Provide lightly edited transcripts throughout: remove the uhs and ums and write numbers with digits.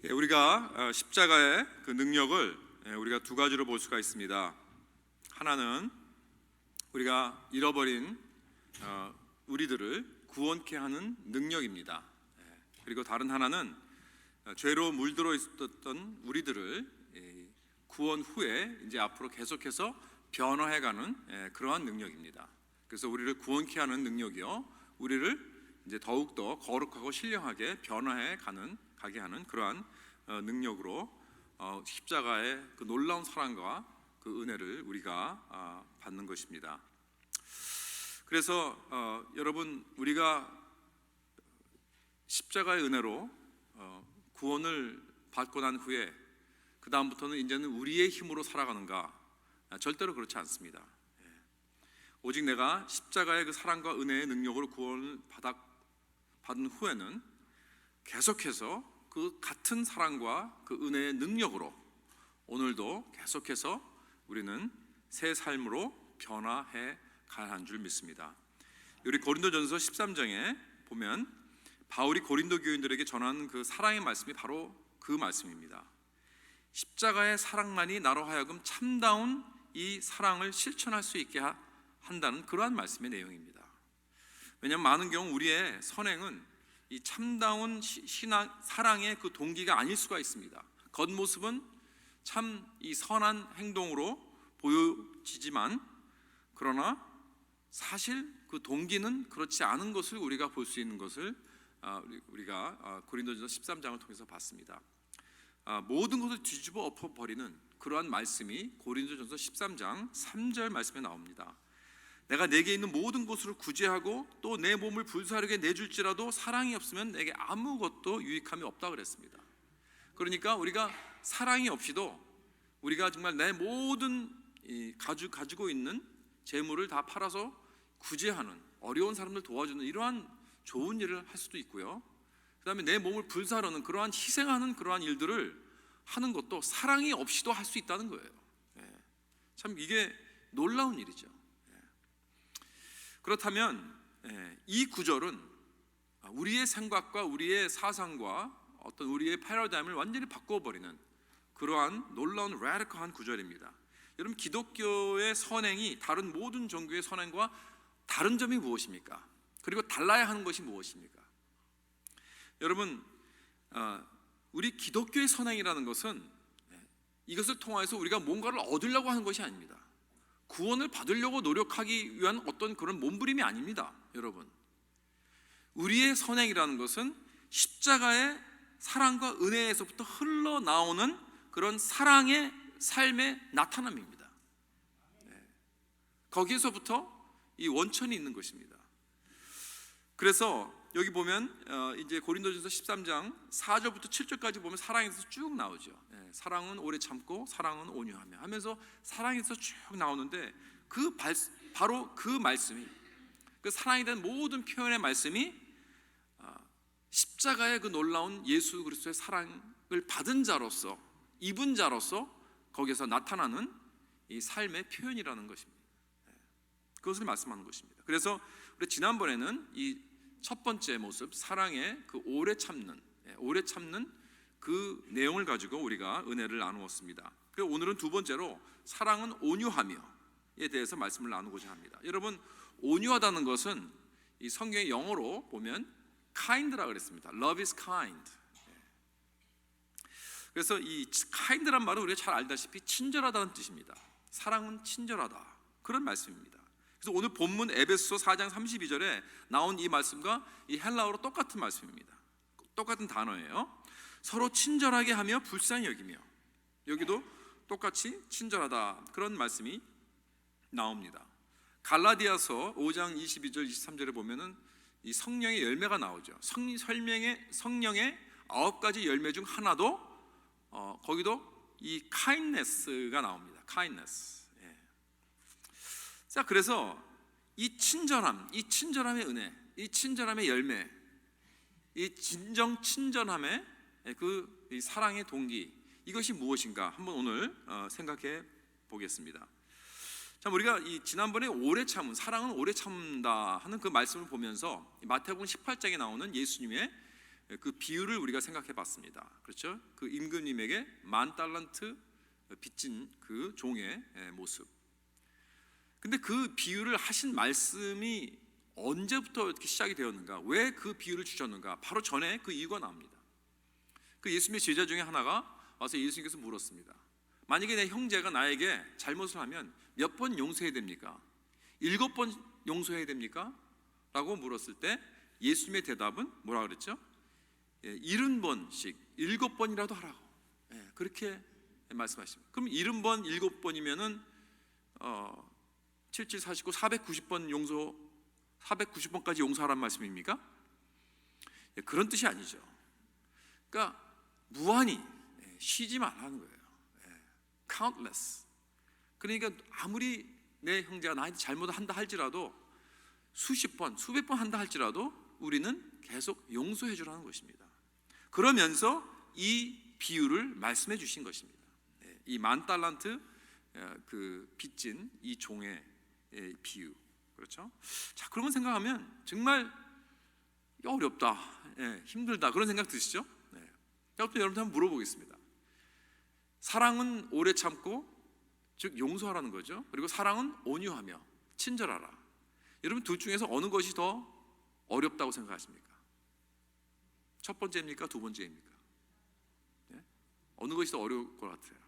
우리가 십자가의 그 능력을 우리가 두 가지로 볼 수가 있습니다. 하나는 우리가 잃어버린 우리들을 구원케 하는 능력입니다. 그리고 다른 하나는 죄로 물들어 있었던 우리들을 구원 후에 이제 앞으로 계속해서 변화해가는 그러한 능력입니다. 그래서 우리를 구원케 하는 능력이요, 우리를 이제 더욱더 거룩하고 신령하게 가게 하는 그러한 능력으로 십자가의 그 놀라운 사랑과 그 은혜를 우리가 받는 것입니다. 그래서 여러분, 우리가 십자가의 은혜로 구원을 받고 난 후에 그 다음부터는 이제는 우리의 힘으로 살아가는가? 절대로 그렇지 않습니다. 오직 내가 십자가의 그 사랑과 은혜의 능력으로 구원을 받은 후에는 계속해서 그 같은 사랑과 그 은혜의 능력으로 오늘도 계속해서 우리는 새 삶으로 변화해 가야 하는 줄 믿습니다. 우리 고린도전서 13장에 보면 바울이 고린도 교인들에게 전하는 그 사랑의 말씀이 바로 그 말씀입니다. 십자가의 사랑만이 나로 하여금 참다운 이 사랑을 실천할 수 있게 한다는 그러한 말씀의 내용입니다. 왜냐하면 많은 경우 우리의 선행은 이 참다운 사랑의 그 동기가 아닐 수가 있습니다. 겉모습은 참 이 선한 행동으로 보여지지만 그러나 사실 그 동기는 그렇지 않은 것을 우리가 볼 수 있는 것을 우리가 고린도전서 13장을 통해서 봤습니다. 모든 것을 뒤집어 엎어버리는 그러한 말씀이 고린도전서 13장 3절 말씀에 나옵니다. 내가 내게 있는 모든 것으로 구제하고 또 내 몸을 불사르게 내줄지라도 사랑이 없으면 내게 아무것도 유익함이 없다 그랬습니다. 그러니까 우리가 사랑이 없이도 우리가 정말 내 모든 가지고 있는 재물을 다 팔아서 구제하는, 어려운 사람들 도와주는 이러한 좋은 일을 할 수도 있고요, 그 다음에 내 몸을 불사르는 그러한 희생하는 그러한 일들을 하는 것도 사랑이 없이도 할 수 있다는 거예요. 참 이게 놀라운 일이죠. 그렇다면 이 구절은 우리의 생각과 우리의 사상과 어떤 우리의 패러다임을 완전히 바꿔버리는 그러한 놀라운 라디컬한 구절입니다. 여러분, 기독교의 선행이 다른 모든 종교의 선행과 다른 점이 무엇입니까? 그리고 달라야 하는 것이 무엇입니까? 여러분, 우리 기독교의 선행이라는 것은 이것을 통해서 우리가 뭔가를 얻으려고 하는 것이 아닙니다. 구원을 받으려고 노력하기 위한 어떤 그런 몸부림이 아닙니다. 여러분, 우리의 선행이라는 것은 십자가의 사랑과 은혜에서부터 흘러나오는 그런 사랑의 삶의 나타남입니다. 거기에서부터 이 원천이 있는 것입니다. 그래서 여기 보면 이제 고린도전서 13장 4절부터 7절까지 보면 사랑에서 쭉 나오죠. 사랑은 오래 참고 사랑은 온유하며 하면서 사랑에서 쭉 나오는데 바로 그 말씀이, 그 사랑에 대한 모든 표현의 말씀이 십자가의 그 놀라운 예수 그리스도의 사랑을 받은 자로서, 입은 자로서 거기서 나타나는 이 삶의 표현이라는 것입니다. 그것을 말씀하는 것입니다. 그래서 우리 지난번에는 이 첫 번째 모습, 사랑의 그 오래 참는 그 내용을 가지고 우리가 은혜를 나누었습니다. 그리고 오늘은 두 번째로 사랑은 온유하며에 대해서 말씀을 나누고자 합니다. 여러분, 온유하다는 것은 이 성경의 영어로 보면 kind라고 그랬습니다. Love is kind. 그래서 이 kind란 말은 우리가 잘 알다시피 친절하다는 뜻입니다. 사랑은 친절하다, 그런 말씀입니다. 그래서 오늘 본문 에베소서 4장 32절에 나온 이 말씀과 이 헬라어로 똑같은 말씀입니다. 똑같은 단어예요. 서로 친절하게 하며 불쌍히 여기며, 여기도 똑같이 친절하다, 그런 말씀이 나옵니다. 갈라디아서 5장 22절 23절에 보면은 이 성령의 열매가 나오죠. 성령의 9가지 열매 중 하나도 거기도 이 kindness가 나옵니다. kindness. 자, 그래서 이 친절함, 이 친절함의 은혜, 이 친절함의 열매, 이 진정 친절함의 이 사랑의 동기, 이것이 무엇인가 한번 오늘 생각해 보겠습니다. 자, 우리가 이 지난번에 오래 참은, 사랑은 오래 참다 하는 그 말씀을 보면서 마태복음 18장에 나오는 예수님의 그 비유를 우리가 생각해 봤습니다. 그렇죠? 그 임금님에게 10,000달란트 빚진 그 종의 모습. 근데 그 비유를 하신 말씀이 언제부터 이렇게 시작이 되었는가? 왜 그 비유를 주셨는가? 바로 전에 그 이유가 나옵니다. 그 예수님의 제자 중에 하나가 와서 예수님께서 물었습니다. 만약에 내 형제가 나에게 잘못을 하면 몇 번 용서해야 됩니까? 7번 용서해야 됩니까? 라고 물었을 때 예수님의 대답은 뭐라 그랬죠? 70번씩 7번이라도 하라고, 그렇게 말씀하십니다. 그럼 70번 7번이면은 7, 7, 49, 490번 용서, 490번까지 용서하란 말씀입니까? 그런 뜻이 아니죠. 그러니까 무한히 쉬지 말라는 거예요. countless. 그러니까 아무리 내 형제가 나한테 잘못을 한다 할지라도 수십 번, 수백 번 한다 할지라도 우리는 계속 용서해 주라는 것입니다. 그러면서 이 비유를 말씀해 주신 것입니다. 이 10,000달란트 그 빚진 이 종의 비유, 그렇죠? 자, 그런 걸 생각하면 정말 어렵다, 힘들다, 그런 생각 드시죠? 여러분한테 한번 물어보겠습니다. 사랑은 오래 참고, 즉 용서하라는 거죠. 그리고 사랑은 온유하며 친절하라. 여러분 둘 중에서 어느 것이 더 어렵다고 생각하십니까? 첫 번째입니까? 두 번째입니까? 어느 것이 더 어려울 것 같아요?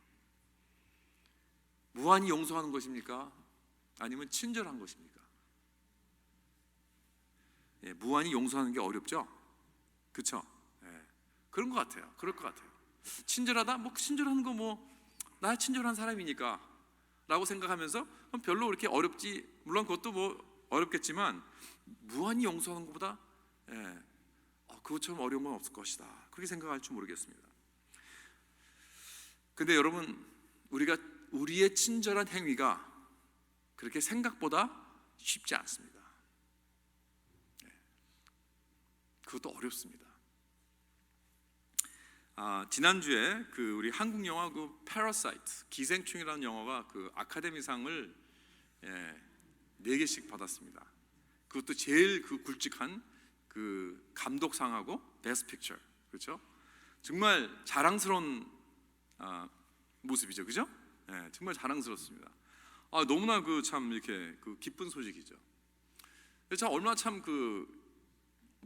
무한히 용서하는 것입니까? 아니면 친절한 것입니까? 무한히 용서하는 게 어렵죠? 그렇죠? 그런 것 같아요. 그럴 것 같아요. 친절하다? 뭐 친절한 거 뭐 나 친절한 사람이니까 라고 생각하면서 별로 그렇게 어렵지, 물론 그것도 뭐 어렵겠지만 무한히 용서하는 것보다 그것처럼 어려운 건 없을 것이다, 그렇게 생각할 줄 모르겠습니다. 근데 여러분, 우리의 친절한 행위가 그렇게 생각보다 쉽지 않습니다. 그것도 어렵습니다. 지난주에 그 우리 한국 영화 그 패러사이트, 기생충이라는 영화가 그 아카데미상을 4개씩 받았습니다. 그것도 제일 그 굵직한 그 감독상하고 베스트 픽처, 그렇죠? 정말 자랑스러운 모습이죠, 그죠? 정말 자랑스럽습니다. 너무나 그 참 이렇게 그 기쁜 소식이죠. 제가 얼마나 참 그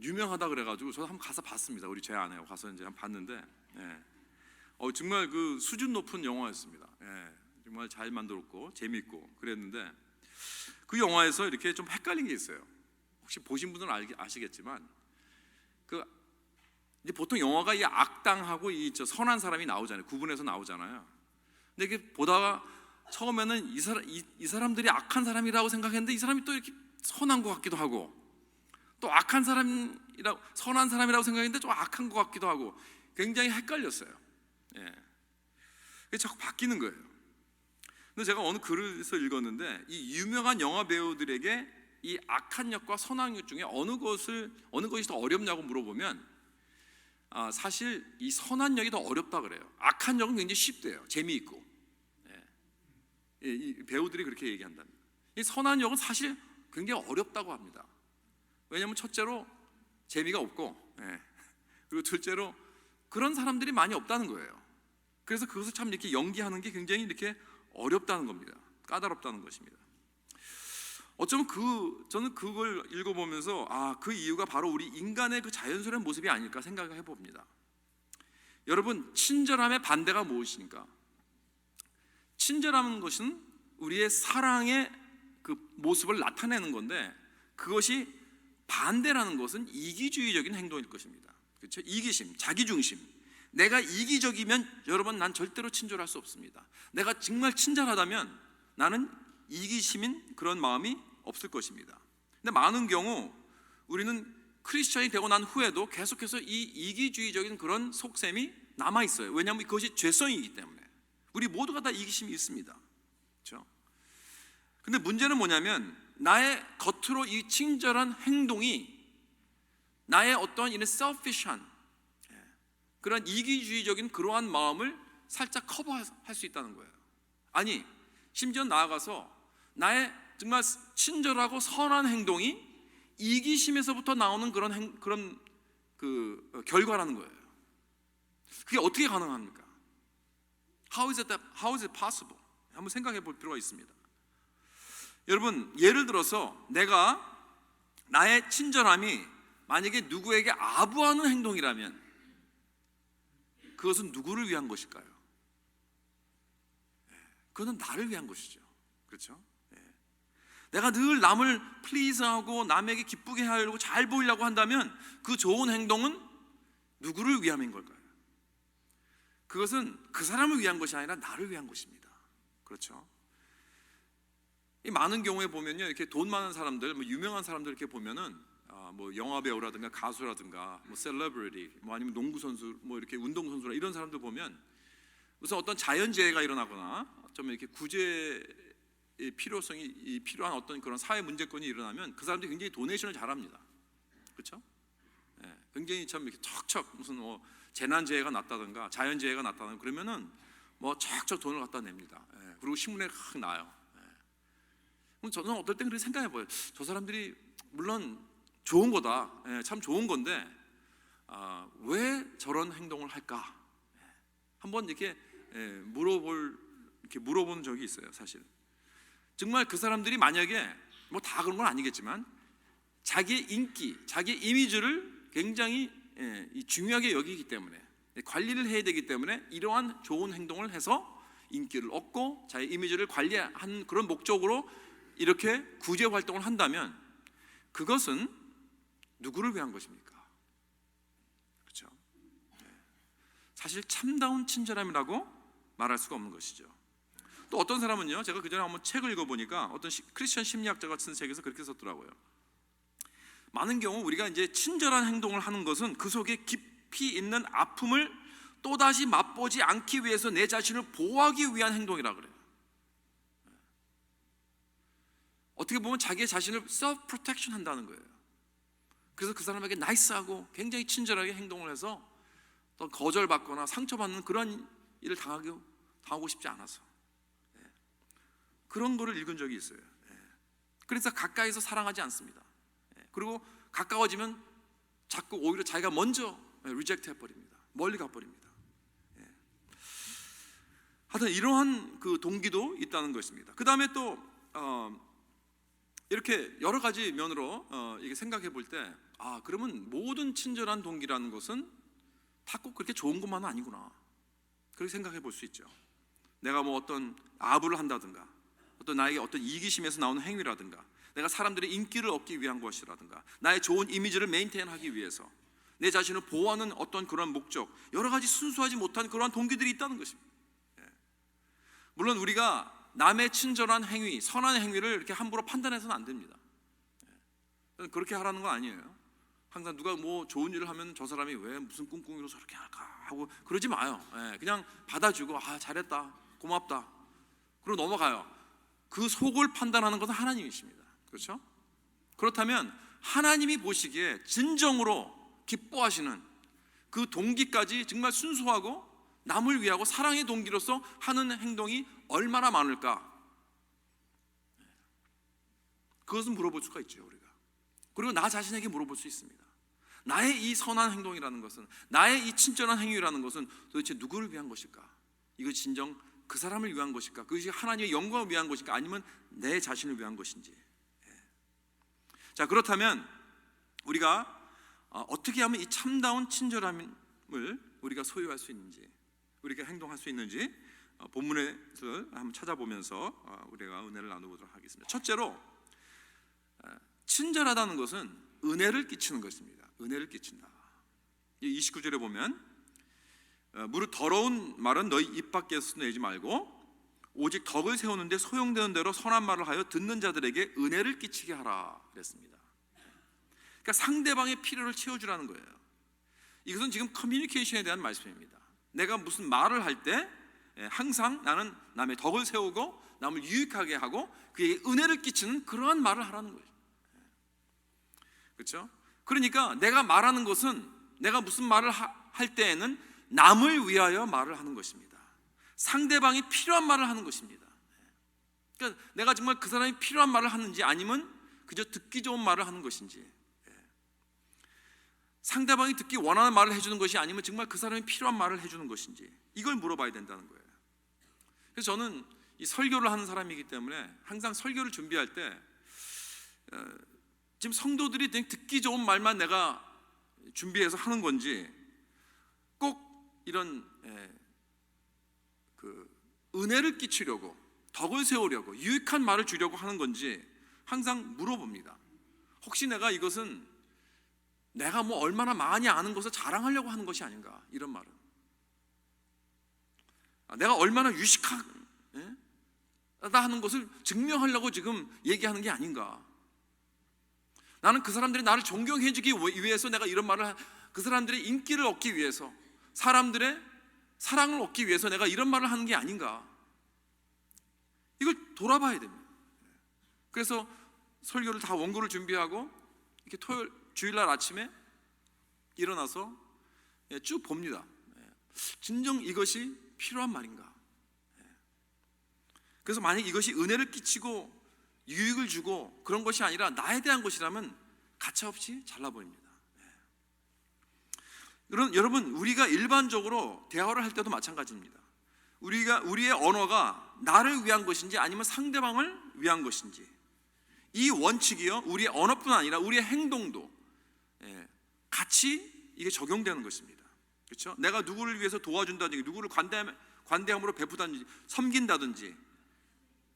유명하다 그래가지고 저도 한번 가서 봤습니다. 우리 제 아내하고 가서 이제 한번 봤는데, 정말 그 수준 높은 영화였습니다. 정말 잘 만들었고 재밌고 그랬는데, 그 영화에서 이렇게 좀 헷갈린 게 있어요. 혹시 보신 분들은 아시겠지만, 그 이제 보통 영화가 이 악당하고 이 선한 사람이 나오잖아요. 구분해서 나오잖아요. 근데 이게 보다가 처음에는 이 사람들이 악한 사람이라고 생각했는데 이 사람이 또 이렇게 선한 것 같기도 하고, 또 악한 사람이라고, 선한 사람이라고 생각했는데 좀 악한 것 같기도 하고, 굉장히 헷갈렸어요. 그게 자꾸 바뀌는 거예요. 근데 제가 어느 글에서 읽었는데, 이 유명한 영화 배우들에게 이 악한 역과 선한 역 중에 어느 것이 더 어렵냐고 물어보면 사실 이 선한 역이 더 어렵다 그래요. 악한 역은 굉장히 쉽대요. 재미있고. 이 배우들이 그렇게 얘기한답니다. 이 선한 역은 사실 굉장히 어렵다고 합니다. 왜냐하면 첫째로 재미가 없고, 그리고 둘째로 그런 사람들이 많이 없다는 거예요. 그래서 그것을 참 이렇게 연기하는 게 굉장히 이렇게 어렵다는 겁니다. 까다롭다는 것입니다. 어쩌면 저는 그걸 읽어보면서 그 이유가 바로 우리 인간의 그 자연스러운 모습이 아닐까 생각을 해봅니다. 여러분, 친절함의 반대가 무엇입니까? 친절한 것은 우리의 사랑의 그 모습을 나타내는 건데, 그것이 반대라는 것은 이기주의적인 행동일 것입니다. 그렇죠? 이기심, 자기중심. 내가 이기적이면 여러분, 난 절대로 친절할 수 없습니다. 내가 정말 친절하다면 나는 이기심인 그런 마음이 없을 것입니다. 근데 많은 경우 우리는 크리스천이 되고 난 후에도 계속해서 이 이기주의적인 그런 속셈이 남아 있어요. 왜냐하면 그것이 죄성이기 때문에. 우리 모두가 다 이기심이 있습니다. 그렇죠? 근데 문제는 뭐냐면, 나의 겉으로 이 친절한 행동이 나의 어떤 이런 selfish한 그런 이기주의적인 그러한 마음을 살짝 커버할 수 있다는 거예요. 아니, 심지어 나아가서 나의 정말 친절하고 선한 행동이 이기심에서부터 나오는 그런 그 결과라는 거예요. 그게 어떻게 가능합니까? How is it possible? 한번 생각해 볼 필요가 있습니다. 여러분, 예를 들어서 내가 나의 친절함이 만약에 누구에게 아부하는 행동이라면 그것은 누구를 위한 것일까요? 그것은 나를 위한 것이죠. 그렇죠? 내가 늘 남을 플리즈하고 남에게 기쁘게 하려고 잘 보이려고 한다면 그 좋은 행동은 누구를 위함인 걸까요? 그것은 그 사람을 위한 것이 아니라 나를 위한 것입니다. 그렇죠? 이 많은 경우에 보면요, 이렇게 돈 많은 사람들, 뭐 유명한 사람들 이렇게 보면은 뭐 영화 배우라든가 가수라든가 뭐 셀러브리티, 뭐 아니면 농구 선수, 뭐 이렇게 운동 선수나 이런 사람들 보면 우선 어떤 자연재해가 일어나거나 좀 이렇게 구제의 필요성이 필요한 어떤 그런 사회 문제건이 일어나면 그 사람들이 굉장히 도네이션을 잘합니다. 그렇죠? 굉장히 참 이렇게 척척 무슨 뭐 재난재해가 났다든가 자연재해가 났다든가 그러면은 뭐 척척 돈을 갖다 냅니다. 그리고 신문에 확 나요. 그럼 저는 어떨 땐 그렇게 생각해봐요. 저 사람들이 물론 좋은 거다, 참 좋은 건데 왜 저런 행동을 할까? 한번 이렇게 물어본 적이 있어요. 사실 정말 그 사람들이 만약에 뭐 다 그런 건 아니겠지만 자기의 인기, 자기의 이미지를 굉장히 중요하게 여기기 때문에 관리를 해야 되기 때문에 이러한 좋은 행동을 해서 인기를 얻고 자기 이미지를 관리한 그런 목적으로 이렇게 구제 활동을 한다면 그것은 누구를 위한 것입니까? 그렇죠? 사실 참다운 친절함이라고 말할 수가 없는 것이죠. 또 어떤 사람은요, 제가 그전에 한번 책을 읽어보니까 어떤 크리스천 심리학자가 쓴 책에서 그렇게 썼더라고요. 많은 경우 우리가 이제 친절한 행동을 하는 것은 그 속에 깊이 있는 아픔을 또다시 맛보지 않기 위해서 내 자신을 보호하기 위한 행동이라 그래요. 어떻게 보면 자기의 자신을 self protection 한다는 거예요. 그래서 그 사람에게 나이스하고 굉장히 친절하게 행동을 해서 또 거절받거나 상처받는 그런 일을 당하고 싶지 않아서 그런 거를 읽은 적이 있어요. 그래서 가까이서 사랑하지 않습니다. 그리고 가까워지면 자꾸 오히려 자기가 먼저 리젝트 해버립니다. 멀리 가버립니다. 하여튼 이러한 그 동기도 있다는 것입니다. 그 다음에 또 이렇게 여러 가지 면으로 이게 생각해 볼 때 그러면 모든 친절한 동기라는 것은 다 꼭 그렇게 좋은 것만은 아니구나, 그렇게 생각해 볼 수 있죠. 내가 뭐 어떤 아부를 한다든가 어떤 나에게 어떤 이기심에서 나오는 행위라든가 내가 사람들의 인기를 얻기 위한 것이라든가 나의 좋은 이미지를 메인테인하기 위해서 내 자신을 보호하는 어떤 그런 목적, 여러 가지 순수하지 못한 그러한 동기들이 있다는 것입니다. 물론 우리가 남의 친절한 행위, 선한 행위를 이렇게 함부로 판단해서는 안 됩니다. 그렇게 하라는 건 아니에요. 항상 누가 뭐 좋은 일을 하면 저 사람이 왜 무슨 꿍꿍이로 저렇게 할까 하고 그러지 마요. 그냥 받아주고 잘했다, 고맙다, 그리고 넘어가요. 그 속을 판단하는 것은 하나님이십니다. 그렇죠? 그렇다면 하나님이 보시기에 진정으로 기뻐하시는 그 동기까지 정말 순수하고 남을 위하고 사랑의 동기로서 하는 행동이 얼마나 많을까? 그것은 물어볼 수가 있죠, 우리가. 그리고 나 자신에게 물어볼 수 있습니다. 나의 이 선한 행동이라는 것은, 나의 이 친절한 행위라는 것은 도대체 누구를 위한 것일까? 이것이 진정 그 사람을 위한 것일까? 그것이 하나님의 영광을 위한 것일까? 아니면 내 자신을 위한 것인지. 자, 그렇다면 우리가 어떻게 하면 이 참다운 친절함을 우리가 소유할 수 있는지, 우리가 행동할 수 있는지 본문에서 한번 찾아보면서 우리가 은혜를 나누도록 하겠습니다. 첫째로 친절하다는 것은 은혜를 끼치는 것입니다. 은혜를 끼친다. 29절에 보면 무릇 더러운 말은 너희 입 밖에서 내지 말고 오직 덕을 세우는데 소용되는 대로 선한 말을 하여 듣는 자들에게 은혜를 끼치게 하라 그랬습니다. 그러니까 상대방의 필요를 채워주라는 거예요. 이것은 지금 커뮤니케이션에 대한 말씀입니다. 내가 무슨 말을 할 때 항상 나는 남의 덕을 세우고 남을 유익하게 하고 그에게 은혜를 끼치는 그러한 말을 하라는 거예요. 그렇죠? 그러니까 내가 말하는 것은 내가 무슨 말을 할 때에는 남을 위하여 말을 하는 것입니다. 상대방이 필요한 말을 하는 것입니다. 그러니까 내가 정말 그 사람이 필요한 말을 하는지 아니면 그저 듣기 좋은 말을 하는 것인지. 상대방이 듣기 원하는 말을 해주는 것이 아니면 정말 그 사람이 필요한 말을 해주는 것인지, 이걸 물어봐야 된다는 거예요. 그래서 저는 이 설교를 하는 사람이기 때문에 항상 설교를 준비할 때 지금 성도들이 듣기 좋은 말만 내가 준비해서 하는 건지, 꼭 이런 그 은혜를 끼치려고, 덕을 세우려고, 유익한 말을 주려고 하는 건지 항상 물어봅니다. 혹시 내가 이것은 내가 뭐 얼마나 많이 아는 것을 자랑하려고 하는 것이 아닌가, 이런 말은. 내가 얼마나 유식하다 하는 것을 증명하려고 지금 얘기하는 게 아닌가. 나는 그 사람들이 나를 존경해 주기 위해서 내가 이런 말을, 그 사람들의 인기를 얻기 위해서, 사람들의 사랑을 얻기 위해서 내가 이런 말을 하는 게 아닌가. 이걸 돌아봐야 됩니다. 그래서 설교를 다 원고를 준비하고 이렇게 주일날 아침에 일어나서 쭉 봅니다. 진정 이것이 필요한 말인가. 그래서 만약 이것이 은혜를 끼치고 유익을 주고 그런 것이 아니라 나에 대한 것이라면 가차없이 잘라버립니다. 여러분, 우리가 일반적으로 대화를 할 때도 마찬가지입니다. 우리의 언어가 나를 위한 것인지 아니면 상대방을 위한 것인지, 이 원칙이요, 우리의 언어뿐 아니라 우리의 행동도 같이 이게 적용되는 것입니다. 그렇죠? 내가 누구를 위해서 도와준다든지, 누구를 관대함으로 베푸다든지, 섬긴다든지,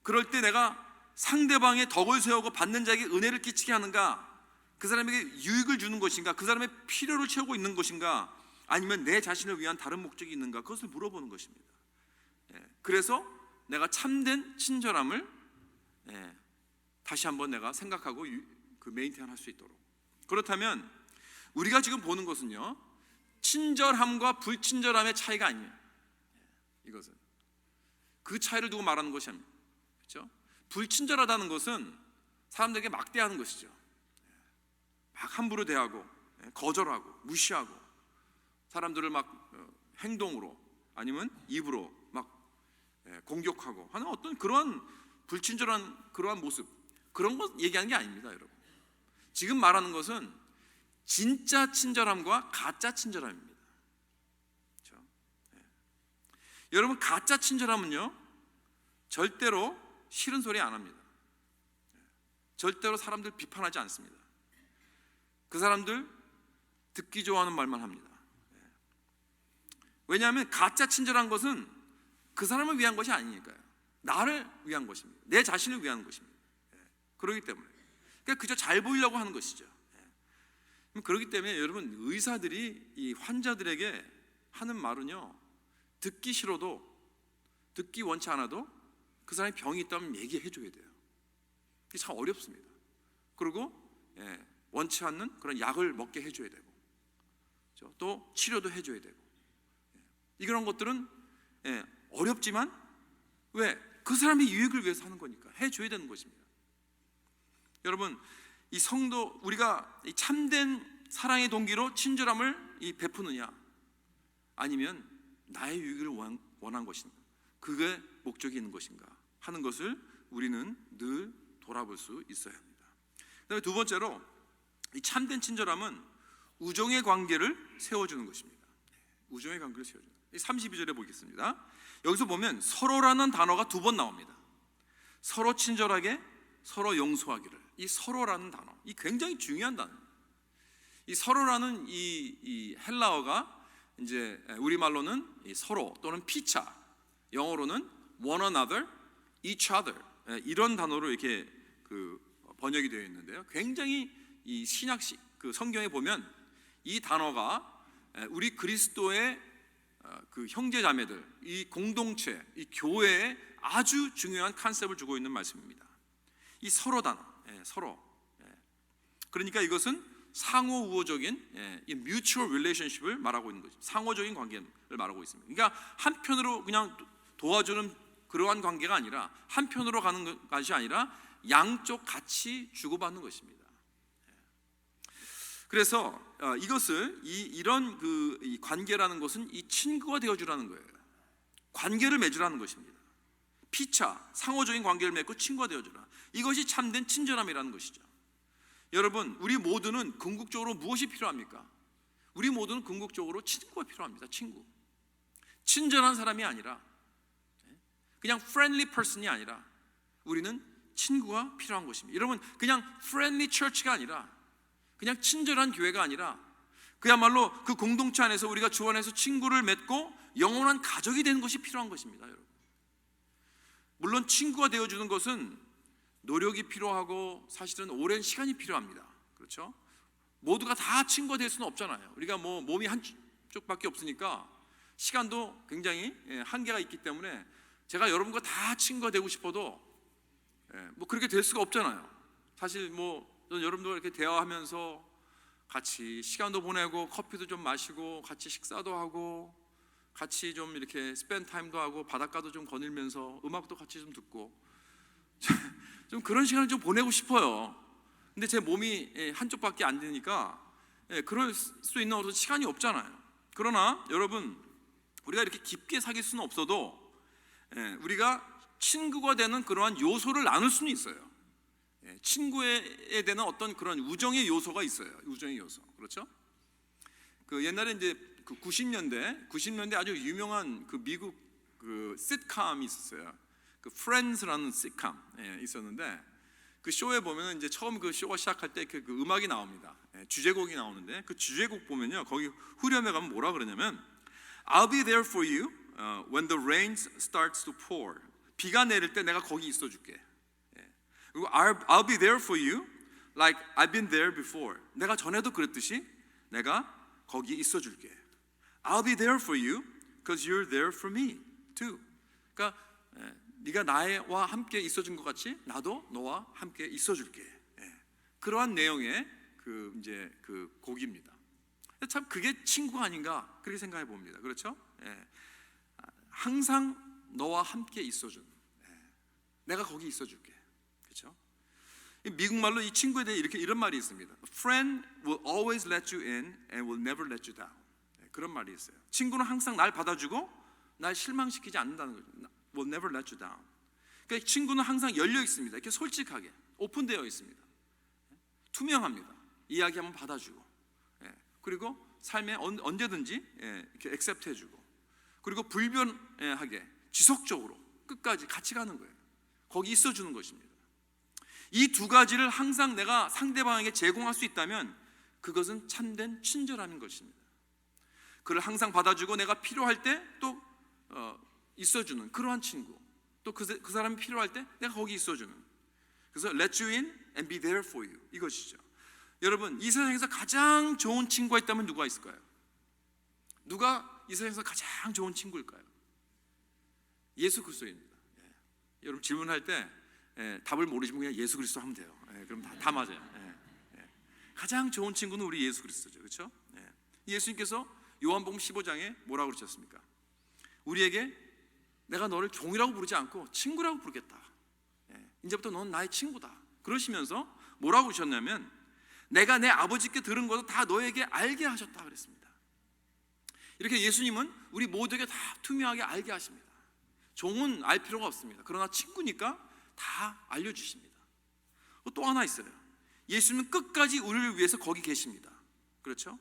그럴 때 내가 상대방의 덕을 세우고 받는 자에게 은혜를 끼치게 하는가, 그 사람에게 유익을 주는 것인가, 그 사람의 필요를 채우고 있는 것인가, 아니면 내 자신을 위한 다른 목적이 있는가, 그것을 물어보는 것입니다. 그래서 내가 참된 친절함을 다시 한번 내가 생각하고 메인테인할 수 있도록. 그렇다면 우리가 지금 보는 것은요, 친절함과 불친절함의 차이가 아니에요. 이것은 그 차이를 두고 말하는 것이 아닙니다. 그렇죠? 불친절하다는 것은 사람들에게 막대하는 것이죠. 막 함부로 대하고, 거절하고, 무시하고, 사람들을 막 행동으로 아니면 입으로 막 공격하고 하는 어떤 그러한 불친절한 그러한 모습, 그런 것 얘기하는 게 아닙니다, 여러분. 지금 말하는 것은 진짜 친절함과 가짜 친절함입니다. 그렇죠? 여러분, 가짜 친절함은요, 절대로 싫은 소리 안 합니다. 절대로 사람들 비판하지 않습니다. 그 사람들 듣기 좋아하는 말만 합니다. 왜냐하면 가짜 친절한 것은 그 사람을 위한 것이 아니니까요. 나를 위한 것입니다. 내 자신을 위한 것입니다. 그렇기 때문에 그러니까 그저 잘 보이려고 하는 것이죠. 그렇기 때문에 여러분, 의사들이 이 환자들에게 하는 말은요, 듣기 싫어도, 듣기 원치 않아도 그 사람이 병이 있다면 얘기해 줘야 돼요. 이게 참 어렵습니다. 그리고 원치 않는 그런 약을 먹게 해줘야 되고, 또 치료도 해줘야 되고, 이런 것들은 어렵지만 왜? 그 사람의 유익을 위해서 하는 거니까 해줘야 되는 것입니다. 여러분, 이 성도, 우리가 이 참된 사랑의 동기로 친절함을 베푸느냐, 아니면 나의 유익을 원한 것인가, 그게 목적이 있는 것인가 하는 것을 우리는 늘 돌아볼 수 있어야 합니다. 그다음에 두 번째로, 이 참된 친절함은 우정의 관계를 세워주는 것입니다. 우정의 관계를 세워주는. 32절에 보겠습니다. 여기서 보면 서로라는 단어가 두 번 나옵니다. 서로 친절하게, 서로 용서하기를. 이 서로라는 단어, 이 굉장히 중요한 단어입니다. 이 서로라는 이 헬라어가 이제 우리말로는 이 서로 또는 피차, 영어로는 one another, each other, 이런 단어로 이렇게 번역이 되어 있는데요. 굉장히 이 신약 그 성경에 보면 이 단어가 우리 그리스도의 그 형제자매들, 이 공동체, 이 교회에 아주 중요한 컨셉을 주고 있는 말씀입니다. 이 서로 단어, 서로. 그러니까 이것은 상호 우호적인 이 mutual relationship을 말하고 있는 거죠. 상호적인 관계를 말하고 있습니다. 그러니까 한편으로 그냥 도와주는 그러한 관계가 아니라, 한편으로 가는 것이 아니라 양쪽 같이 주고받는 것입니다. 그래서 이것을 이런 이 관계라는 것은 이 친구가 되어주라는 거예요. 관계를 맺으라는 것입니다. 피차, 상호적인 관계를 맺고 친구가 되어주라. 이것이 참된 친절함이라는 것이죠. 여러분, 우리 모두는 궁극적으로 무엇이 필요합니까? 우리 모두는 궁극적으로 친구가 필요합니다. 친구. 친절한 사람이 아니라, 그냥 friendly person이 아니라 우리는 친구가 필요한 것입니다. 여러분, 그냥 friendly church가 아니라, 그냥 친절한 교회가 아니라, 그야말로 그 공동체 안에서 우리가 주 안에서 친구를 맺고 영원한 가족이 되는 것이 필요한 것입니다. 여러분, 물론 친구가 되어주는 것은 노력이 필요하고 사실은 오랜 시간이 필요합니다. 그렇죠? 모두가 다 친구가 될 수는 없잖아요. 우리가 뭐 몸이 한쪽밖에 없으니까 시간도 굉장히 한계가 있기 때문에 제가 여러분과 다 친구가 되고 싶어도 뭐 그렇게 될 수가 없잖아요. 사실 뭐 저는 여러분들과 이렇게 대화하면서 같이 시간도 보내고 커피도 좀 마시고 같이 식사도 하고 같이 좀 이렇게 스펜 타임도 하고 바닷가도 좀 거닐면서 음악도 같이 좀 듣고 좀 그런 시간을 좀 보내고 싶어요. 근데 제 몸이 한쪽밖에 안 되니까 그럴 수 있는 어떤 시간이 없잖아요. 그러나 여러분, 우리가 이렇게 깊게 사귈 수는 없어도 우리가 친구가 되는 그러한 요소를 나눌 수는 있어요. 친구에 대한 어떤 그런 우정의 요소가 있어요. 우정의 요소. 그렇죠? 그 옛날에 이제 그 90년대 아주 유명한 그 미국 그 시트콤이 있었어요. 그 프렌즈라는 시트콤 있었는데 그 쇼에 보면은 이제 처음 그 쇼가 시작할 때 그 음악이 나옵니다. 주제곡이 나오는데 그 주제곡 보면요, 거기 후렴에 가면 뭐라 그러냐면 I'll be there for you when the rain starts to pour. 비가 내릴 때 내가 거기 있어줄게. 그리고 I'll be there for you like I've been there before. 내가 전에도 그랬듯이 내가 거기 있어줄게. I'll be there for you because you're there for me too. 그러니까 네가 나와 함께 있어준 것 같이 나도 너와 함께 있어줄게. 그러한 내용의 그 이제 그 곡입니다. 참 그게 친구가 아닌가 그렇게 생각해 봅니다. 그렇죠? 항상 너와 함께 있어준. 내가 거기 있어줄게. 그렇죠? 미국 말로 이 친구에 대해 이런 말이 있습니다. Friend will always let you in and will never let you down. 그런 말이 있어요. 친구는 항상 날 받아주고 날 실망시키지 않는다는 거죠. Will never let you down. 그러니까 친구는 항상 열려 있습니다. 이렇게 솔직하게 오픈되어 있습니다. 투명합니다. 이야기하면 받아주고, 그리고 삶에 언제든지 이렇게 액셉트 해주고, 그리고 불변하게 지속적으로 끝까지 같이 가는 거예요. 거기 있어주는 것입니다. 이 두 가지를 항상 내가 상대방에게 제공할 수 있다면 그것은 참된 친절함인 것입니다. 그를 항상 받아주고 내가 필요할 때 또 있어주는 그러한 친구, 또 그 사람이 필요할 때 내가 거기 있어주는, 그래서 let you in and be there for you, 이것이죠. 여러분, 이 세상에서 가장 좋은 친구가 있다면 누가 있을까요? 누가 이 세상에서 가장 좋은 친구일까요? 예수 그리스도입니다. 여러분 질문할 때 답을 모르시면 그냥 예수 그리스도 하면 돼요. 그럼 다 맞아요. 가장 좋은 친구는 우리 예수 그리스도죠. 그렇죠? 예수님께서 요한복음 15장에 뭐라고 그러셨습니까? 우리에게 내가 너를 종이라고 부르지 않고 친구라고 부르겠다. 이제부터 넌 나의 친구다. 그러시면서 뭐라고 그러셨냐면 내가 내 아버지께 들은 것을 다 너에게 알게 하셨다 그랬습니다. 이렇게 예수님은 우리 모두에게 다 투명하게 알게 하십니다. 종은 알 필요가 없습니다. 그러나 친구니까 다 알려주십니다. 또 하나 있어요. 예수님은 끝까지 우리를 위해서 거기 계십니다. 그렇죠?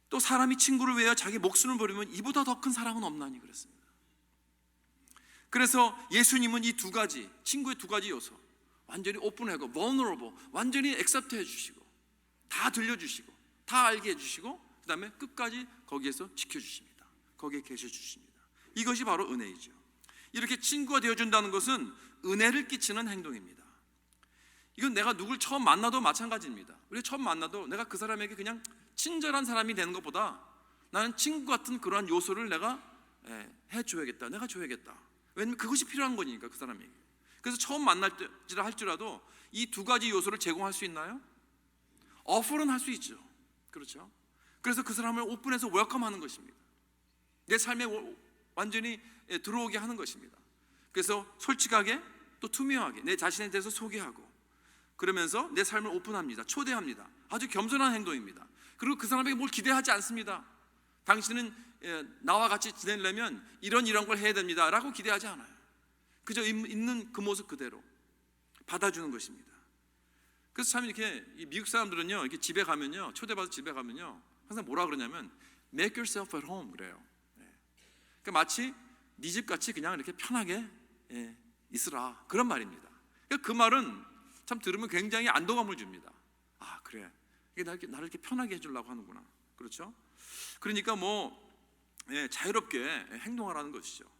또 사람이 친구를 위하여 자기 목숨을 버리면 이보다 더 큰 사랑은 없나니 그랬습니다. 그래서 예수님은 이 두 가지, 친구의 두 가지 요소, 완전히 오픈하고 vulnerable, 완전히 액셉트 해주시고 다 들려주시고 다 알게 해주시고 그 다음에 끝까지 거기에서 지켜주십니다. 거기에 계셔주십니다. 이것이 바로 은혜이죠. 이렇게 친구가 되어준다는 것은 은혜를 끼치는 행동입니다. 이건 내가 누굴 처음 만나도 마찬가지입니다. 우리가 처음 만나도 내가 그 사람에게 그냥 친절한 사람이 되는 것보다 나는 친구 같은 그러한 요소를 내가 해줘야겠다, 내가 줘야겠다. 왜냐면 그것이 필요한 거니까 그 사람에게. 그래서 처음 만날 때라 할지라도 이 두 가지 요소를 제공할 수 있나요? 어플은 할 수 있죠. 그렇죠? 그래서 그 사람을 오픈해서 웰컴하는 것입니다. 내 삶에 완전히 들어오게 하는 것입니다. 그래서 솔직하게 또 투명하게 내 자신에 대해서 소개하고 그러면서 내 삶을 오픈합니다. 초대합니다. 아주 겸손한 행동입니다. 그리고 그 사람에게 뭘 기대하지 않습니다. 당신은 나와 같이 지내려면 이런 걸 해야 됩니다 라고 기대하지 않아요. 그저 있는 그 모습 그대로 받아주는 것입니다. 그래서 참 이렇게 미국 사람들은요, 이렇게 집에 가면요, 초대받아서 집에 가면요, 항상 뭐라 그러냐면 make yourself at home 그래요. 그러니까 마치 네 집 같이 그냥 이렇게 편하게 있으라 그런 말입니다. 그러니까 그 말은 참 들으면 굉장히 안도감을 줍니다. 아 그래, 이게 나를 이렇게 편하게 해주려고 하는구나. 그렇죠? 그러니까 자유롭게 행동하라는 것이죠.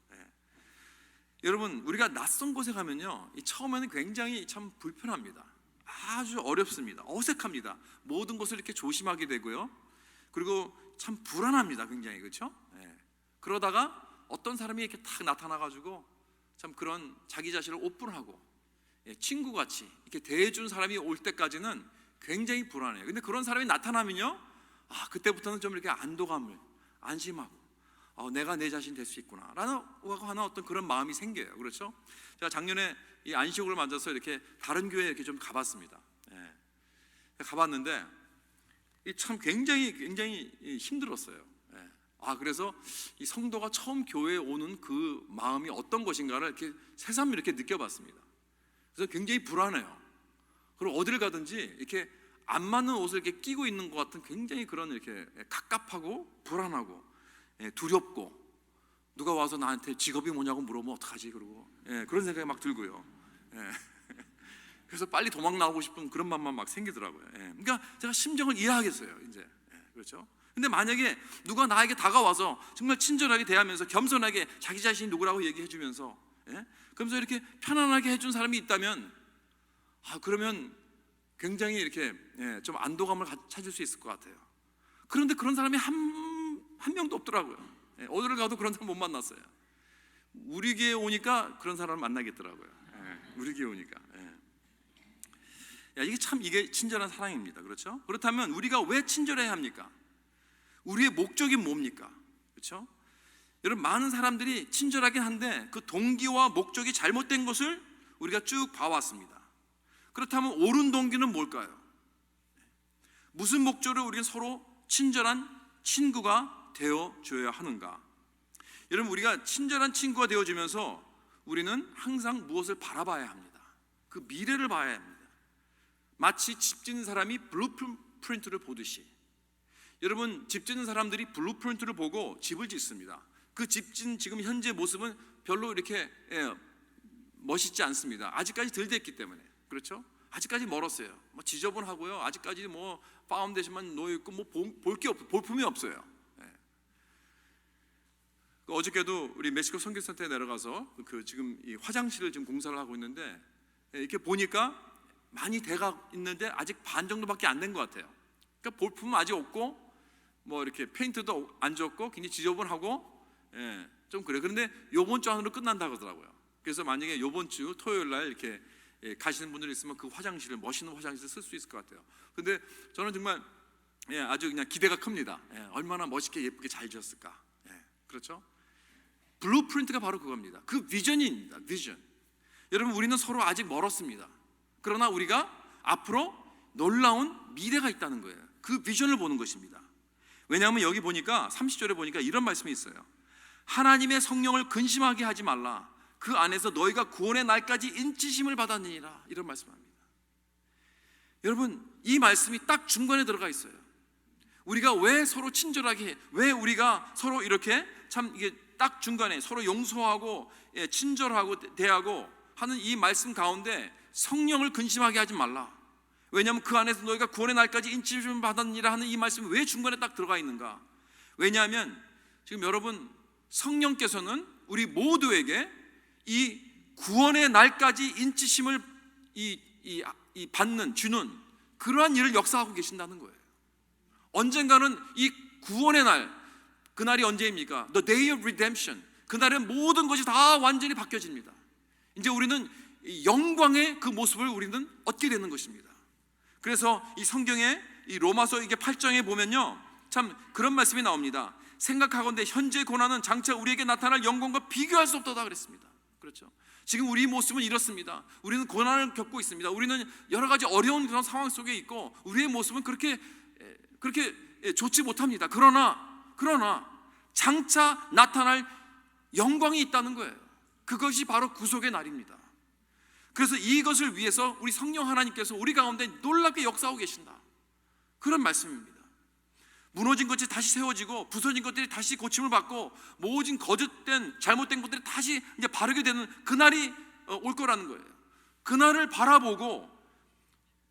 여러분, 우리가 낯선 곳에 가면요, 처음에는 굉장히 참 불편합니다. 아주 어렵습니다. 어색합니다. 모든 것을 이렇게 조심하게 되고요. 그리고 참 불안합니다. 굉장히. 그렇죠? 그러다가 어떤 사람이 이렇게 탁 나타나가지고 참 그런 자기 자신을 오픈하고 친구같이 이렇게 대해준 사람이 올 때까지는 굉장히 불안해요. 근데 그런 사람이 나타나면요, 그때부터는 좀 이렇게 안도감을, 안심하고 내가 내 자신 될 수 있구나 라는 어떤 그런 마음이 생겨요. 그렇죠? 제가 작년에 이 안식국을 만져서 이렇게 다른 교회에 이렇게 좀 가봤습니다. 가봤는데 참 굉장히 힘들었어요. 그래서 이 성도가 처음 교회에 오는 그 마음이 어떤 것인가를 이렇게 새삼 이렇게 느껴봤습니다. 그래서 굉장히 불안해요. 그리고 어디를 가든지 이렇게 안 맞는 옷을 이렇게 끼고 있는 것 같은 굉장히 그런 이렇게 갑갑하고 불안하고 두렵고, 누가 와서 나한테 직업이 뭐냐고 물어보면 어떡하지? 그러고 그런 생각이 막 들고요. 그래서 빨리 도망 나오고 싶은 그런 마음만 막 생기더라고요. 그러니까 제가 심정을 이해하겠어요, 이제. 그렇죠? 근데 만약에 누가 나에게 다가와서 정말 친절하게 대하면서 겸손하게 자기 자신이 누구라고 얘기해주면서 그러면서 이렇게 편안하게 해준 사람이 있다면, 그러면 굉장히 이렇게 좀 안도감을 찾을 수 있을 것 같아요. 그런데 그런 사람이 한 명도 없더라고요. 어디를 가도 그런 사람 못 만났어요. 우리 교회에 오니까 그런 사람을 만나겠더라고요. 우리 교회에 오니까. 이게 친절한 사랑입니다. 그렇죠? 그렇다면 우리가 왜 친절해야 합니까? 우리의 목적이 뭡니까? 그렇죠? 여러분, 많은 사람들이 친절하긴 한데 그 동기와 목적이 잘못된 것을 우리가 쭉 봐왔습니다. 그렇다면 옳은 동기는 뭘까요? 무슨 목적으로 우리가 서로 친절한 친구가 되어줘야 하는가? 여러분, 우리가 친절한 친구가 되어주면서 우리는 항상 무엇을 바라봐야 합니다. 그 미래를 봐야 합니다. 마치 집 짓는 사람이 블루프린트를 보듯이. 여러분, 집 짓는 사람들이 블루프린트를 보고 집을 짓습니다. 그 집 짓는 지금 현재 모습은 별로 이렇게 멋있지 않습니다. 아직까지 덜 됐기 때문에. 그렇죠? 아직까지 멀었어요. 지저분하고요. 아직까지 파운데이션만 놓여 있고 볼품이 없어요. 어저께도 우리 멕시코 선교센터에 내려가서 지금 이 화장실을 지금 공사를 하고 있는데, 이렇게 보니까 많이 돼가 있는데 아직 반 정도밖에 안 된 것 같아요. 그러니까 볼품은 아직 없고 이렇게 페인트도 안 졌고 굉장히 지저분하고 좀 그래. 그런데 요번 주 안으로 끝난다고 하더라고요. 그래서 만약에 요번 주 토요일 날 이렇게 가시는 분들이 있으면 그 화장실을, 멋있는 화장실을 쓸 수 있을 것 같아요. 근데 저는 정말 아주 그냥 기대가 큽니다. 얼마나 멋있게 예쁘게 잘 지었을까. 그렇죠? 블루프린트가 바로 그겁니다. 그 비전입니다. 비전. 여러분, 우리는 서로 아직 멀었습니다. 그러나 우리가 앞으로 놀라운 미래가 있다는 거예요. 그 비전을 보는 것입니다. 왜냐하면 여기 보니까 30절에 보니까 이런 말씀이 있어요. 하나님의 성령을 근심하게 하지 말라. 그 안에서 너희가 구원의 날까지 인치심을 받았느니라. 이런 말씀합니다. 여러분, 이 말씀이 딱 중간에 들어가 있어요. 우리가 왜 서로 친절하게 해? 왜 우리가 서로 이렇게 참 이게 딱 중간에 서로 용서하고 친절하고 대하고 하는 이 말씀 가운데 성령을 근심하게 하지 말라. 왜냐하면 그 안에서 너희가 구원의 날까지 인치심을 받았느니라 하는 이 말씀이 왜 중간에 딱 들어가 있는가? 왜냐하면 지금 여러분, 성령께서는 우리 모두에게 이 구원의 날까지 인치심을 받는, 주는 그러한 일을 역사하고 계신다는 거예요. 언젠가는 이 구원의 날, 그날이 언제입니까? The day of redemption. 그날은 모든 것이 다 완전히 바뀌어집니다. 이제 우리는 영광의 그 모습을 우리는 얻게 되는 것입니다. 그래서 이 성경에 이 로마서 이게 8장에 보면요, 참 그런 말씀이 나옵니다. 생각하건대 현재 고난은 장차 우리에게 나타날 영광과 비교할 수 없다고 그랬습니다. 그렇죠? 지금 우리 모습은 이렇습니다. 우리는 고난을 겪고 있습니다. 우리는 여러 가지 어려운 그런 상황 속에 있고 우리의 모습은 그렇게 좋지 못합니다. 그러나 장차 나타날 영광이 있다는 거예요. 그것이 바로 구속의 날입니다. 그래서 이것을 위해서 우리 성령 하나님께서 우리 가운데 놀랍게 역사하고 계신다. 그런 말씀입니다. 무너진 것들이 다시 세워지고 부서진 것들이 다시 고침을 받고 모든 거짓된 잘못된 것들이 다시 이제 바르게 되는 그날이 올 거라는 거예요. 그날을 바라보고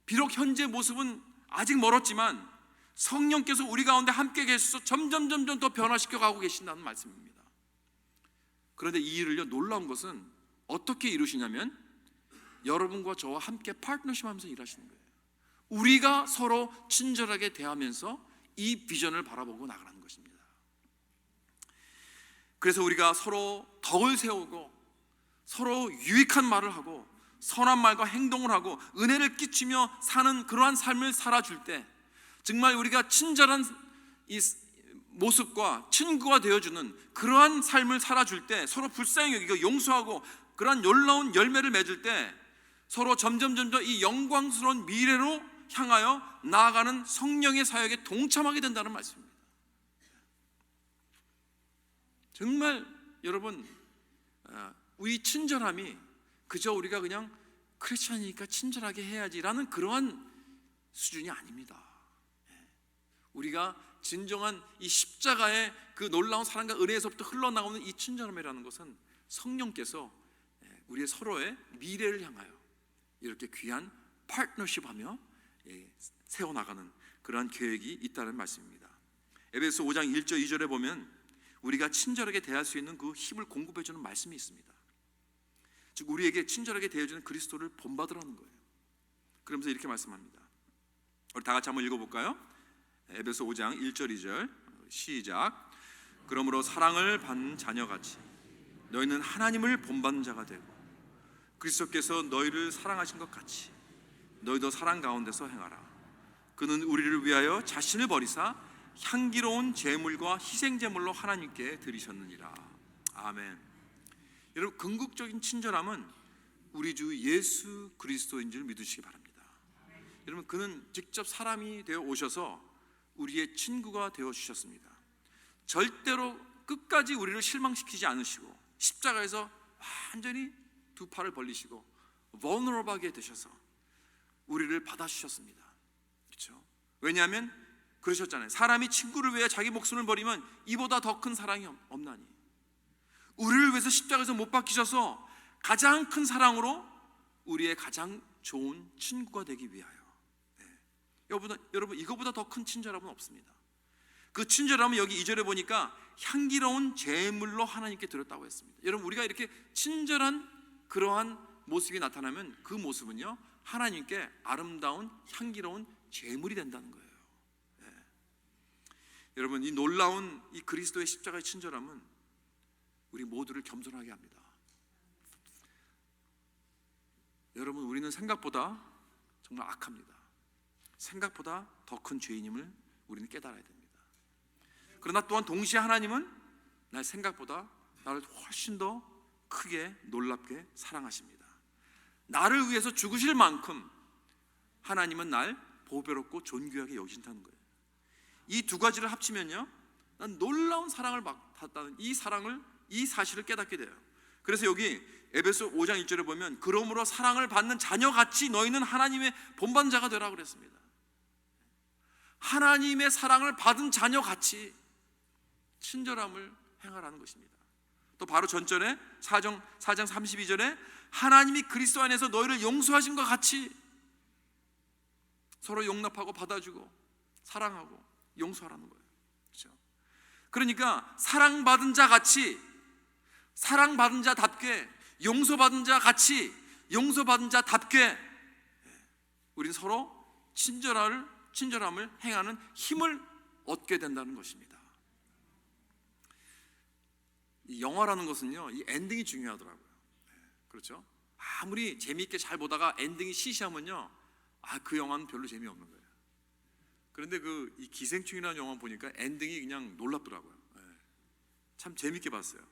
비록 현재 모습은 아직 멀었지만 성령께서 우리 가운데 함께 계셔서 점점 더 변화시켜 가고 계신다는 말씀입니다. 그런데 이 일을요, 놀라운 것은 어떻게 이루시냐면 여러분과 저와 함께 파트너십하면서 일하시는 거예요. 우리가 서로 친절하게 대하면서 이 비전을 바라보고 나가는 것입니다. 그래서 우리가 서로 덕을 세우고 서로 유익한 말을 하고 선한 말과 행동을 하고 은혜를 끼치며 사는 그러한 삶을 살아줄 때 정말 우리가 친절한 이 모습과 친구가 되어주는 그러한 삶을 살아줄 때 서로 불쌍히 여기고 용서하고 그러한 놀라운 열매를 맺을 때 서로 점점 이 영광스러운 미래로 향하여 나아가는 성령의 사역에 동참하게 된다는 말씀입니다. 정말 여러분, 우리 친절함이 그저 우리가 그냥 크리스천이니까 친절하게 해야지라는 그러한 수준이 아닙니다. 우리가 진정한 이 십자가의 그 놀라운 사랑과 은혜에서부터 흘러나오는 이 친절함이라는 것은 성령께서 우리의 서로의 미래를 향하여 이렇게 귀한 파트너십하며 세워나가는 그러한 계획이 있다는 말씀입니다. 에베소 5장 1절 2절에 보면 우리가 친절하게 대할 수 있는 그 힘을 공급해주는 말씀이 있습니다. 즉 우리에게 친절하게 대해주는 그리스도를 본받으라는 거예요. 그러면서 이렇게 말씀합니다. 우리 다 같이 한번 읽어볼까요? 에베소 5장 1절 2절 시작. 그러므로 사랑을 받는 자녀같이 너희는 하나님을 본받는 자가 되고 그리스도께서 너희를 사랑하신 것 같이 너희도 사랑 가운데서 행하라. 그는 우리를 위하여 자신을 버리사 향기로운 제물과 희생제물로 하나님께 드리셨느니라. 아멘. 여러분, 궁극적인 친절함은 우리 주 예수 그리스도인 줄 믿으시기 바랍니다. 여러분, 그는 직접 사람이 되어 오셔서 우리의 친구가 되어 주셨습니다. 절대로 끝까지 우리를 실망시키지 않으시고 십자가에서 완전히 두 팔을 벌리시고 vulnerable하게 되셔서 우리를 받아주셨습니다. 그렇죠? 왜냐하면 그러셨잖아요. 사람이 친구를 위해 자기 목숨을 버리면 이보다 더 큰 사랑이 없나니. 우리를 위해서 십자가에서 못 박히셔서 가장 큰 사랑으로 우리의 가장 좋은 친구가 되기 위하여. 여러분, 이거보다 더 큰 친절함은 없습니다. 그 친절함은 여기 2절에 보니까 향기로운 제물로 하나님께 드렸다고 했습니다. 여러분, 우리가 이렇게 친절한 그러한 모습이 나타나면 그 모습은요, 하나님께 아름다운 향기로운 제물이 된다는 거예요. 여러분, 이 놀라운 이 그리스도의 십자가의 친절함은 우리 모두를 겸손하게 합니다. 여러분, 우리는 생각보다 정말 악합니다. 생각보다 더 큰 죄인임을 우리는 깨달아야 됩니다. 그러나 또한 동시에 하나님은 날 생각보다 나를 훨씬 더 크게 놀랍게 사랑하십니다. 나를 위해서 죽으실 만큼 하나님은 날 보배롭고 존귀하게 여기신다는 거예요. 이 두 가지를 합치면요, 난 놀라운 사랑을 받았다는 이 사실을 깨닫게 돼요. 그래서 여기 에베소 5장 1절에 보면 그러므로 사랑을 받는 자녀같이 너희는 하나님의 본받는 자가 되라 그랬습니다. 하나님의 사랑을 받은 자녀같이 친절함을 행하라는 것입니다. 또 바로 전절에 4장 32절에 하나님이 그리스도 안에서 너희를 용서하신 것 같이 서로 용납하고 받아주고 사랑하고 용서하라는 거예요. 그렇죠? 그러니까 사랑받은 자 같이, 사랑받은 자답게, 용서받은 자 같이, 용서받은 자답게 우리는 서로 친절함을 행하는 힘을 얻게 된다는 것입니다. 이 영화라는 것은요, 이 엔딩이 중요하더라고요. 그렇죠? 아무리 재미있게 잘 보다가 엔딩이 시시하면요, 그 영화는 별로 재미없는 거예요. 그런데 이 기생충이라는 영화 보니까 엔딩이 그냥 놀랍더라고요. 참 재밌게 봤어요.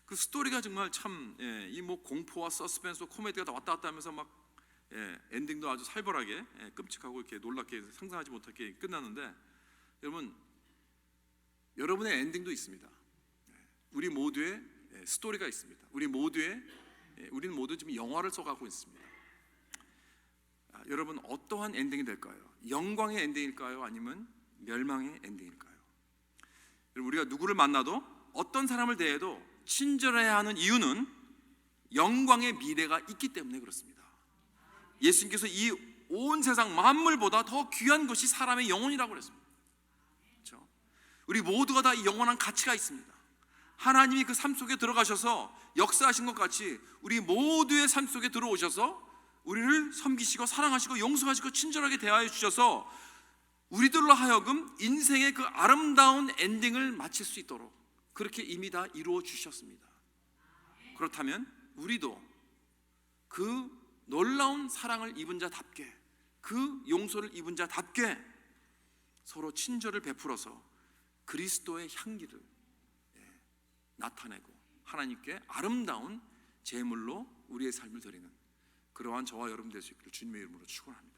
그 스토리가 정말 참, 이 뭐 공포와 서스펜스, 코미디가 다 왔다 갔다 하면서 막 엔딩도 아주 살벌하게 끔찍하고 이렇게 놀랍게 상상하지 못하게 끝났는데, 여러분의 엔딩도 있습니다. 우리 모두의 스토리가 있습니다. 우리는 모두 지금 영화를 써가고 있습니다. 여러분, 어떠한 엔딩이 될까요? 영광의 엔딩일까요? 아니면 멸망의 엔딩일까요? 우리가 누구를 만나도 어떤 사람을 대해도 친절해야 하는 이유는 영광의 미래가 있기 때문에 그렇습니다. 예수님께서 이 온 세상 만물보다 더 귀한 것이 사람의 영혼이라고 그랬습니다. 그렇죠? 우리 모두가 다 이 영원한 가치가 있습니다. 하나님이 그 삶 속에 들어가셔서 역사하신 것 같이 우리 모두의 삶 속에 들어오셔서 우리를 섬기시고 사랑하시고 용서하시고 친절하게 대하여 주셔서 우리들로 하여금 인생의 그 아름다운 엔딩을 마칠 수 있도록 그렇게 이미 다 이루어 주셨습니다. 그렇다면 우리도 그 놀라운 사랑을 입은 자답게, 그 용서를 입은 자답게 서로 친절을 베풀어서 그리스도의 향기를 나타내고 하나님께 아름다운 제물로 우리의 삶을 드리는 그러한 저와 여러분 될 수 있기를 주님의 이름으로 축원합니다.